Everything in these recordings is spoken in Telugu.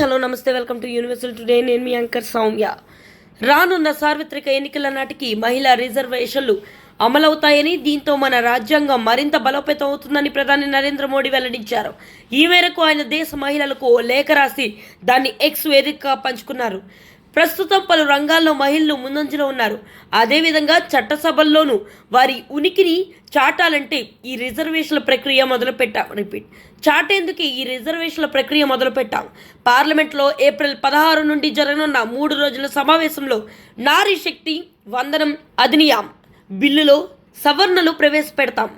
హలో నమస్తే, వెల్కమ్ టు యూనివర్సల్ టుడే. నేను మీ యాంకర్ సౌమ్య. రానున్న సార్వత్రిక ఎన్నికల నాటికి మహిళా రిజర్వేషన్లు అమలవుతాయని, దీంతో మన రాజ్యాంగం మరింత బలోపేతం అవుతుందని ప్రధాని నరేంద్ర మోడీ వెల్లడించారు. ఈ మేరకు ఆయన దేశ మహిళలకు లేఖ రాసి దాన్ని ఎక్స్ వేదికగా పంచుకున్నారు. ప్రస్తుతం పలు రంగాల్లో మహిళలు ముందంజలో ఉన్నారు. అదేవిధంగా చట్టసభల్లోనూ వారి ఉనికిని చాటాలంటే ఈ రిజర్వేషన్ల ప్రక్రియ మొదలుపెట్టాం. చాటేందుకు ఈ రిజర్వేషన్ల ప్రక్రియ మొదలుపెట్టాం. పార్లమెంట్లో ఏప్రిల్ 16 నుండి జరగనున్న 3 రోజుల సమావేశంలో నారీ శక్తి వందనం అధినియం బిల్లులో సవరణలు ప్రవేశపెడతాం.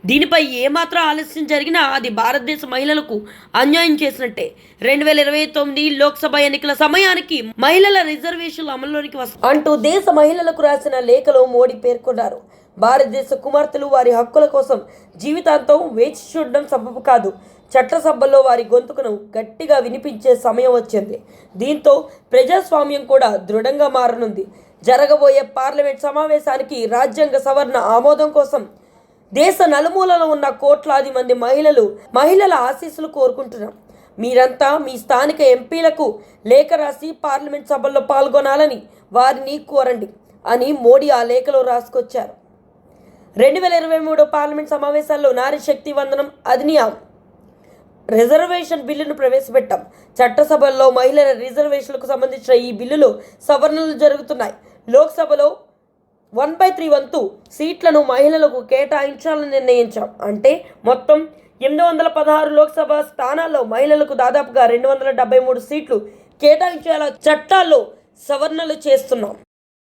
దీనిపై ఏమాత్రం ఆలస్యం జరిగినా అది భారతదేశ మహిళలకు అన్యాయం చేసినట్టే. 2029 లోక్సభ ఎన్నికల సమయానికి మహిళల రిజర్వేషన్లు అమల్లోనికి వస్తాయి అంటూ దేశ మహిళలకు రాసిన లేఖలో మోడీ పేర్కొన్నారు. భారతదేశ కుమార్తెలు వారి హక్కుల కోసం జీవితాంతం వేచి చూడడం సబబు కాదు. చట్టసభల్లో వారి గొంతుకును గట్టిగా వినిపించే సమయం వచ్చింది. దీంతో ప్రజాస్వామ్యం కూడా దృఢంగా మారనుంది. జరగబోయే పార్లమెంట్ సమావేశానికి రాజ్యాంగ సవరణ ఆమోదం కోసం దేశ నలుమూలలో ఉన్న కోట్లాది మంది మహిళల ఆశీస్సులు కోరుకుంటున్నాం. మీరంతా మీ స్థానిక ఎంపీలకు లేఖ రాసి పార్లమెంట్ సభల్లో పాల్గొనాలని వారిని కోరండి అని మోడీ ఆ లేఖలో రాసుకొచ్చారు. 2023 పార్లమెంట్ సమావేశాల్లో నారీ శక్తి వందనం అధినియం రిజర్వేషన్ బిల్లును ప్రవేశపెట్టాం. చట్టసభల్లో మహిళల రిజర్వేషన్లకు సంబంధించిన ఈ బిల్లులో సవరణలు జరుగుతున్నాయి. లోక్సభలో 1/3 వంతు సీట్లను మహిళలకు కేటాయించాలని నిర్ణయించాం. అంటే మొత్తం 816 లోక్సభ స్థానాల్లో మహిళలకు దాదాపుగా 273 సీట్లు కేటాయించేలా చట్టాల్లో సవరణలు చేస్తున్నాం.